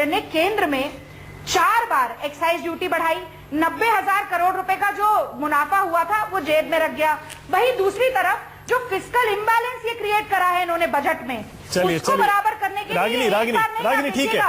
ने केंद्र में 4 बार एक्साइज ड्यूटी बढ़ाई, 90,000 करोड़ रुपए का जो मुनाफा हुआ था वो जेब में रख गया। वही दूसरी तरफ जो फिस्कल इम्बैलेंस ये क्रिएट करा है इन्होंने बजट में, उसको बराबर करने के लिए रागिनी ठीक है,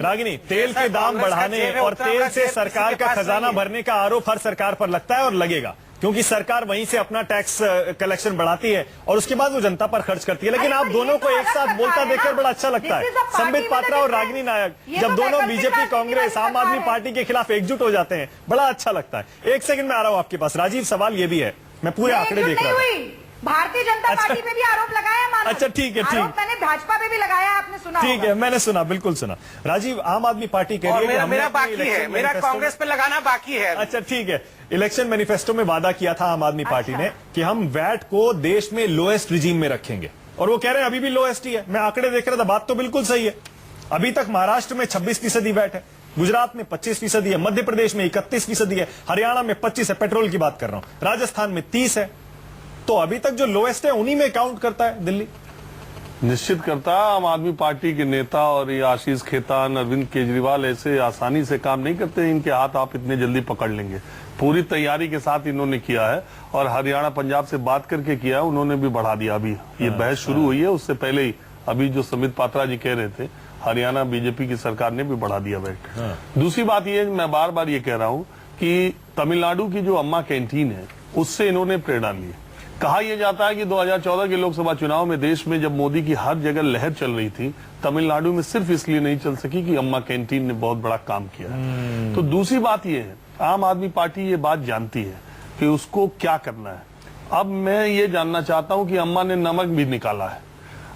रागिनी तेल के दाम बढ़ाने और तेल से सरकार का खजाना भरने का आरोप हर सरकार पर लगता है और लगेगा, क्योंकि सरकार वहीं से अपना टैक्स कलेक्शन बढ़ाती है और उसके बाद वो जनता पर खर्च करती है। लेकिन आप दोनों को एक साथ बोलता देखकर बड़ा अच्छा लगता है, संबित पात्रा और रागिनी नायक, जब दोनों बीजेपी, कांग्रेस, आम आदमी पार्टी के खिलाफ एकजुट हो जाते हैं, बड़ा अच्छा लगता है। एक सेकंड में आ रहा हूं आपके पास। राजीव, सवाल ये भी है, मैं पूरे आंकड़े देख रहा हूं। भारतीय जनता पार्टी पे भी आरोप लगाया मानो। अच्छा ठीक है, ठीक, मैंने भाजपा पे भी लगाया, आपने सुना? ठीक है, मैंने सुना, बिल्कुल सुना। राजीव, आम आदमी पार्टी कह रही है मेरा बाकी है, मेरा कांग्रेस पे लगाना बाकी है। अच्छा ठीक है, इलेक्शन मैनिफेस्टो में वादा किया था आम आदमी पार्टी ने कि हम वैट को देश में लोएस्ट रिजीम में रखेंगे, और वो कह रहे हैं अभी भी लोएस्ट ही है। मैं आंकड़े देख रहा था, बात तो बिल्कुल सही है। अभी तक महाराष्ट्र में 26% वैट है, गुजरात में 25% है, मध्य प्रदेश में 31% है, हरियाणा में 25 है, पेट्रोल की बात कर रहा हूं, राजस्थान में 30 है। तो अभी तक जो लोएस्ट है उन्हीं में काउंट करता है दिल्ली। निश्चित करता है। आम आदमी पार्टी के नेता और ये आशीष खेतान, अरविंद केजरीवाल ऐसे आसानी से काम नहीं करते, इनके हाथ आप इतने जल्दी पकड़ लेंगे। पूरी तैयारी के साथ इन्होंने किया है और हरियाणा पंजाब से बात करके किया है, उन्होंने भी बढ़ा दिया। अभी ये बहस शुरू हुई है, उससे पहले ही अभी जो संबित पात्रा जी कह रहे थे, हरियाणा बीजेपी की सरकार ने भी बढ़ा दिया वैट। दूसरी बात ये, मैं बार बार ये कह रहा हूँ कि तमिलनाडु की जो अम्मा कैंटीन है, उससे इन्होंने प्रेरणा ली। कहा यह जाता है कि 2014 के लोकसभा चुनाव में देश में जब मोदी की हर जगह लहर चल रही थी, तमिलनाडु में सिर्फ इसलिए नहीं चल सकी कि अम्मा कैंटीन ने बहुत बड़ा काम किया है। तो दूसरी बात यह है, आम आदमी पार्टी ये बात जानती है कि उसको क्या करना है। अब मैं ये जानना चाहता हूं कि अम्मा ने नमक भी निकाला है,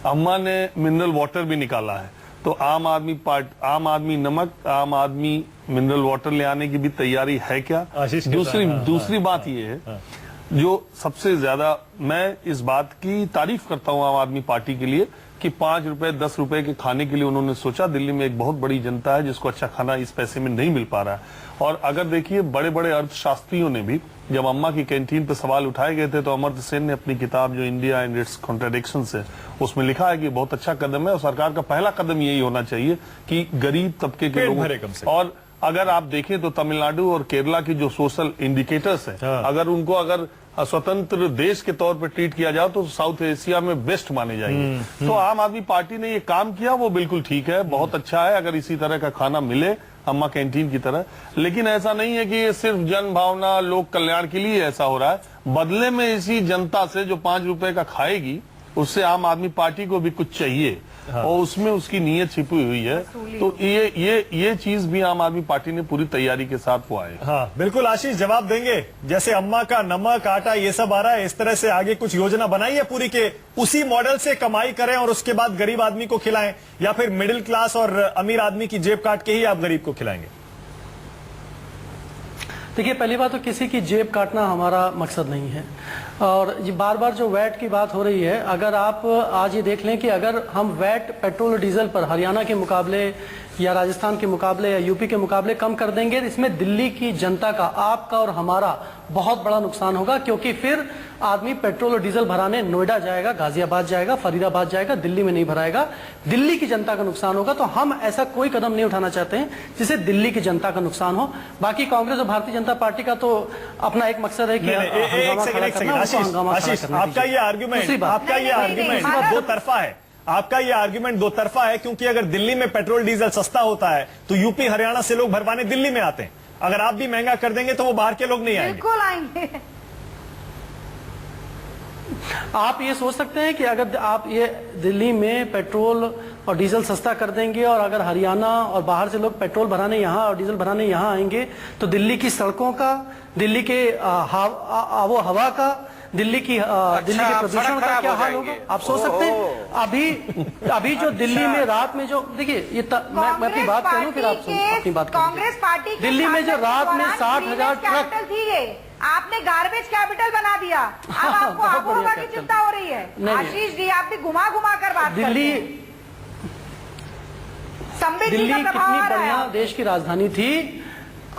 अम्मा ने मिनरल वाटर भी निकाला है, तो आम आदमी नमक, आम आदमी मिनरल वाटर ले आने की भी तैयारी है क्या? दूसरी बात ये है, जो सबसे ज्यादा मैं इस बात की तारीफ करता हूं आम आदमी पार्टी के लिए कि 5 रुपए 10 रुपए के खाने के लिए उन्होंने सोचा। दिल्ली में एक बहुत बड़ी जनता है जिसको अच्छा खाना इस पैसे में नहीं मिल पा रहा है। और अगर देखिए बड़े बड़े अर्थशास्त्रियों ने भी जब अम्मा की कैंटीन पर सवाल उठाए गए थे तो अमर्त्य सेन ने अपनी किताब जो इंडिया एंड इट्स कॉन्ट्रडिक्शंस है उसमें लिखा है कि बहुत अच्छा कदम है और सरकार का पहला कदम यही होना चाहिए कि गरीब तबके के लोगों। और अगर आप देखें तो तमिलनाडु और केरला की जो सोशल इंडिकेटर्स है अगर उनको अगर स्वतंत्र देश के तौर पर ट्रीट किया जाए तो साउथ एशिया में बेस्ट माने जाएंगे। तो आम आदमी पार्टी ने ये काम किया वो बिल्कुल ठीक है, बहुत अच्छा है अगर इसी तरह का खाना मिले अम्मा कैंटीन की तरह। लेकिन ऐसा नहीं है कि ये सिर्फ जन भावना लोक कल्याण के लिए ऐसा हो रहा है। बदले में इसी जनता से जो 5 रुपए का खाएगी उससे आम आदमी पार्टी को भी कुछ चाहिए और उसमें उसकी नीयत छिपी हुई है। तो ये चीज भी आम आदमी पार्टी ने पूरी तैयारी के साथ वो आए। हाँ बिल्कुल आशीष जवाब देंगे। जैसे अम्मा का नमक आटा ये सब आ रहा है इस तरह से आगे कुछ योजना बनाई है पूरी के उसी मॉडल से कमाई करें और उसके बाद गरीब आदमी को खिलाएं, या फिर मिडिल क्लास और अमीर आदमी की जेब काट के ही आप गरीब को खिलाएंगे? देखिए पहली बात तो किसी की जेब काटना हमारा मकसद नहीं है। और ये बार बार जो वैट की बात हो रही है, अगर आप आज ये देख लें कि अगर हम वैट पेट्रोल और डीजल पर हरियाणा के मुकाबले या राजस्थान के मुकाबले या यूपी के मुकाबले कम कर देंगे, इसमें दिल्ली की जनता का, आपका और हमारा बहुत बड़ा नुकसान होगा। क्योंकि फिर आदमी पेट्रोल और डीजल भराने नोएडा जाएगा, गाजियाबाद जाएगा, फरीदाबाद जाएगा, दिल्ली में नहीं भराएगा। दिल्ली की जनता का नुकसान होगा। तो हम ऐसा कोई कदम नहीं उठाना चाहते हैं जिससे दिल्ली की जनता का नुकसान हो। बाकी कांग्रेस और भारतीय जनता पार्टी का तो अपना एक मकसद है कि आशीष आपका ये आर्ग्यूमेंट दो तरफा है। आपका ये आर्ग्यूमेंट दो तरफा है क्योंकि अगर दिल्ली में पेट्रोल डीजल सस्ता होता है तो यूपी हरियाणा से लोग भरवाने दिल्ली में आते हैं। अगर आप भी महंगा कर देंगे तो वो बाहर के लोग नहीं आएंगे। बिल्कुल आएंगे। आप ये सोच सकते हैं कि अगर आप ये दिल्ली में पेट्रोल और डीजल सस्ता कर देंगे और अगर हरियाणा और बाहर से लोग पेट्रोल भराने यहाँ और डीजल भराने यहाँ आएंगे तो दिल्ली की सड़कों का, दिल्ली के आबो हवा का, दिल्ली के प्रदूषण का क्या हाल होगा आप सोच सकते हैं। अभी जो दिल्ली में रात में जो देखिए ये मैं अपनी बात करूं फिर आप अपनी बात करें। कांग्रेस पार्टी दिल्ली में जो रात में 60,000 ट्रक थी, आपने गार्बेज कैपिटल बना दिया। अब आपको आबोहवा की चिंता हो रही है। आशीष जी आप भी घुमा घुमा कर बात करते हैं। दिल्ली कितनी बढ़िया देश की राजधानी थी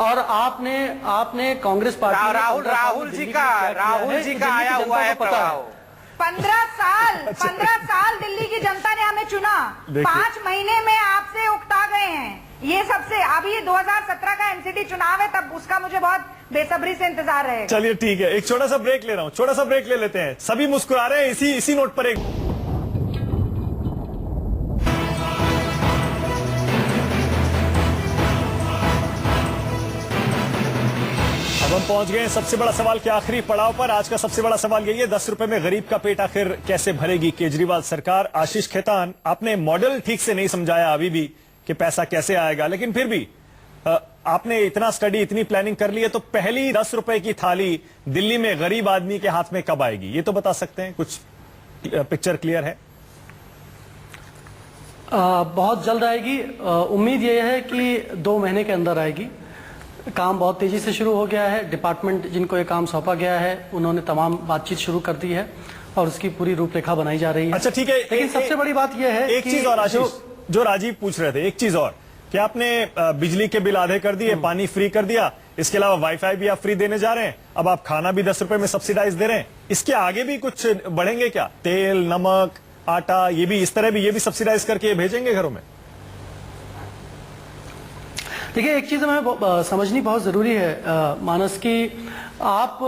और आपने कांग्रेस पार्टी राहुल जी का आया हुआ है पता हो। 15 साल दिल्ली की जनता ने हमें चुना, 5 महीने में आपसे उकता गए हैं। ये सबसे अभी ये 2017 का एमसीडी चुनाव है, तब उसका मुझे बहुत बेसब्री से इंतजार रहेगा। चलिए ठीक है, एक छोटा सा ब्रेक ले रहा हूँ, छोटा सा ब्रेक ले लेते हैं। सभी मुस्कुरा रहे हैं इसी नोट पर। एक अब हम पहुंच गए हैं सबसे बड़ा सवाल के आखिरी पड़ाव पर। आज का सबसे बड़ा सवाल यही है, 10 रुपए में गरीब का पेट आखिर कैसे भरेगी केजरीवाल सरकार? आशीष खेतान, आपने मॉडल ठीक से नहीं समझाया अभी भी कि पैसा कैसे आएगा, लेकिन फिर भी आपने इतना स्टडी, इतनी प्लानिंग कर ली है, तो पहली 10 रुपए की थाली दिल्ली में गरीब आदमी के हाथ में कब आएगी, ये तो बता सकते हैं? कुछ पिक्चर क्लियर है? बहुत जल्द आएगी। उम्मीद ये है कि 2 महीने के अंदर आएगी। काम बहुत तेजी से शुरू हो गया है। डिपार्टमेंट जिनको ये काम सौंपा गया है उन्होंने तमाम बातचीत शुरू कर दी है और उसकी पूरी रूपरेखा बनाई जा रही है। अच्छा ठीक है, लेकिन सबसे बड़ी बात यह है एक चीज और आशीष, जो राजीव पूछ रहे थे, एक चीज और कि आपने बिजली के बिल आधे कर दिए, पानी फ्री कर दिया, इसके अलावा वाईफाई भी आप फ्री देने जा रहे हैं, अब आप खाना भी 10 रुपए में सब्सिडाइज दे रहे हैं। इसके आगे भी कुछ बढ़ेंगे क्या? तेल, नमक, आटा, ये भी इस तरह भी ये भी सब्सिडाइज करके भेजेंगे घरों में? देखिए एक चीज हमें समझनी बहुत जरूरी है मानस की, आप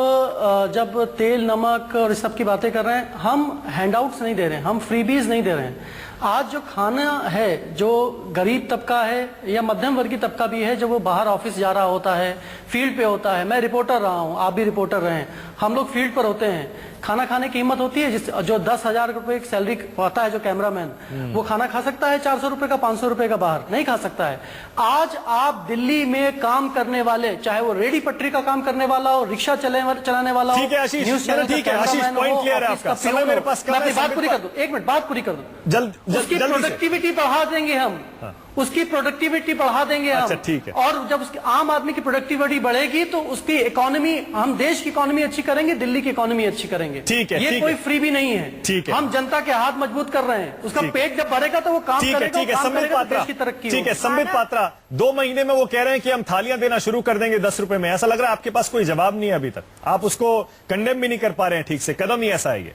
जब तेल, नमक और इस सब की बातें कर रहे हैं, हम हैंडआउट्स नहीं दे रहे हैं, हम फ्रीबीज नहीं दे रहे हैं। आज जो खाना है, जो गरीब तबका है या मध्यम वर्गीय तबका भी है, जो वो बाहर ऑफिस जा रहा होता है, फील्ड पे होता है, मैं रिपोर्टर रहा हूँ, आप भी रिपोर्टर रहे हैं, हम लोग फील्ड पर होते हैं, खाना खाने की हिम्मत होती है? जो 10,000 रुपए की सैलरी पाता है जो कैमरामैन, वो खाना खा सकता है 400 रुपए का, 500 रुपए का बाहर? नहीं खा सकता है। आज आप दिल्ली में काम करने वाले, चाहे वो रेडी पटरी का काम करने वाला हो, रिक्शा चलाने वाला हो, ठीक है आशीष, न्यूज चैनल ठीक है आशीष, पॉइंट क्लियर है आपका। समय मेरे पास बात पूरी कर दो, 1 मिनट बात पूरी कर दो। उसकी जल्दी से। प्रोडक्टिविटी बढ़ा देंगे हम। हाँ। उसकी प्रोडक्टिविटी बढ़ा देंगे हम। अच्छा, ठीक है। और जब उसकी आम आदमी की प्रोडक्टिविटी बढ़ेगी तो उसकी इकोनॉमी, हम देश की इकोनॉमी अच्छी करेंगे, दिल्ली की इकोनॉमी अच्छी करेंगे। ठीक है, ये ठीक कोई है। फ्री भी नहीं है। ठीक है। हम जनता के हाथ मजबूत कर रहे हैं। उसका ठीक। पेट जब भरेगा तो वो काम ठीक है, करेगा, ठीक है। काम संबित करेगा तो पात्रा, देश की तरक्की ठीक है। होगी। संबित पात्रा 2 महीने में वो कह रहे हैं कि हम थालियां देना शुरू कर देंगे 10 रुपए में। ऐसा लग रहा है आपके पास कोई जवाब नहीं है अभी तक, आप उसको कंडेम भी नहीं कर पा रहे हैं ठीक से। कदम ही ऐसा है ये।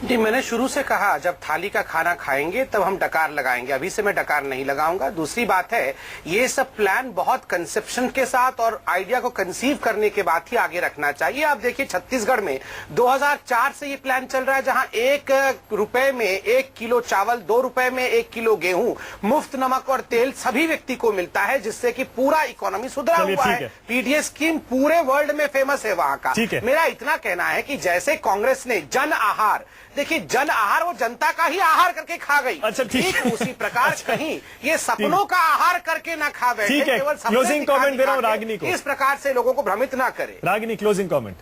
जी, मैंने शुरू से कहा जब थाली का खाना खाएंगे तब हम डकार लगाएंगे, अभी से मैं डकार नहीं लगाऊंगा। दूसरी बात है, ये सब प्लान बहुत कंसेप्शन के साथ और आइडिया को कंसीव करने के बाद ही आगे रखना चाहिए। आप देखिए छत्तीसगढ़ में 2004 से ये प्लान चल रहा है, जहां 1 रुपए में 1 किलो चावल, 2 रुपए में 1 किलो गेहूं, मुफ्त नमक और तेल सभी व्यक्ति को मिलता है, जिससे कि पूरा इकोनॉमी सुधरा हुआ है। पीडीएस स्कीम पूरे वर्ल्ड में फेमस है वहां का। मेरा इतना कहना है कि जैसे कांग्रेस ने जन आहार, देखिए जन आहार वो जनता का ही आहार करके खा गई। अच्छा, ठीक। उसी प्रकार कहीं ये सपनों का आहार करके ना खा बैठे। ठीक है, केवल सपने क्लोजिंग दिखा कमेंट दे रहा हूं दिखा के रागिनी को। इस प्रकार से लोगों को भ्रमित ना करे। Ragini, closing comment.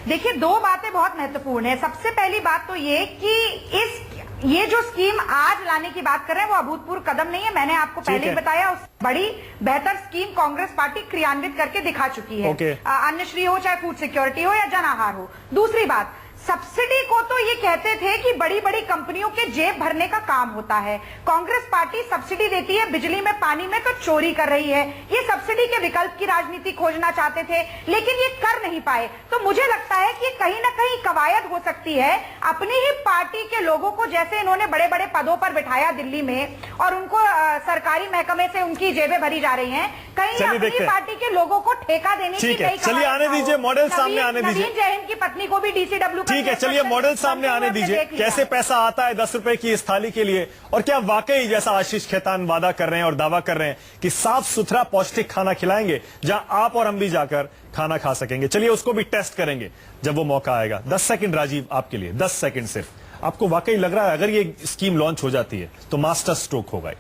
देखिए, 2 बातें बहुत महत्वपूर्ण है। सबसे पहली बात तो ये कि ये जो स्कीम आज लाने की बात कर रहे हैं वो अभूतपूर्व कदम नहीं है। मैंने आपको पहले ही बताया, उस बड़ी बेहतर स्कीम कांग्रेस पार्टी क्रियान्वित करके दिखा चुकी है। अन्नश्री हो, चाहे फूड सिक्योरिटी हो या जन आहार हो। दूसरी बात, सब्सिडी को तो ये कहते थे कि बड़ी बड़ी कंपनियों के जेब भरने का काम होता है। कांग्रेस पार्टी सब्सिडी देती है बिजली में, पानी में, तो चोरी कर रही है। ये सब्सिडी के विकल्प की राजनीति खोजना चाहते थे, लेकिन ये कर नहीं पाए। तो मुझे लगता है कि कहीं ना कहीं कवायद हो सकती है अपनी ही पार्टी के लोगों को, जैसे इन्होंने बड़े बड़े पदों पर बिठाया दिल्ली में और उनको सरकारी महकमे से उनकी जेबें भरी जा रही हैं, कहीं अपनी पार्टी के लोगों को ठेका देने की कई। चलिए आने दीजिए, मॉडल सामने आने दीजिए। नवीन जयहिंद की पत्नी को भी डीसीडब्ल्यू। ठीक है, चलिए मॉडल सामने आने दीजिए। कैसे पैसा आता है 10 रुपए की इस थाली के लिए, और क्या वाकई जैसा आशीष खेतान वादा कर रहे हैं और दावा कर रहे हैं कि साफ सुथरा पौष्टिक खाना खिलाएंगे जहां आप और हम भी जाकर खाना खा सकेंगे। चलिए उसको भी टेस्ट करेंगे जब वो मौका आएगा। 10 सेकंड राजीव आपके लिए, 10 सेकंड सिर्फ। आपको वाकई लग रहा है अगर ये स्कीम लॉन्च हो जाती है तो मास्टर स्ट्रोक होगा?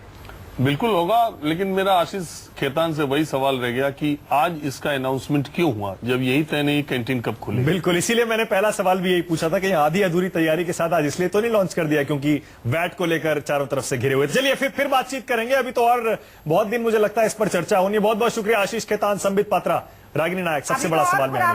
बिल्कुल होगा, लेकिन मेरा आशीष खेतान से वही सवाल रह गया कि आज इसका अनाउंसमेंट क्यों हुआ जब यही तय नहीं कैंटीन कब खुले। बिल्कुल, इसीलिए मैंने पहला सवाल भी यही पूछा था कि आधी अधूरी तैयारी के साथ आज इसलिए तो नहीं लॉन्च कर दिया क्योंकि वैट को लेकर चारों तरफ से घिरे हुए। चलिए फिर बातचीत करेंगे, अभी तो और बहुत दिन मुझे लगता है इस पर चर्चा होनी। बहुत बहुत शुक्रिया आशीष खेतान, संबित पात्रा, रागिनी नायक। सबसे बड़ा सवाल में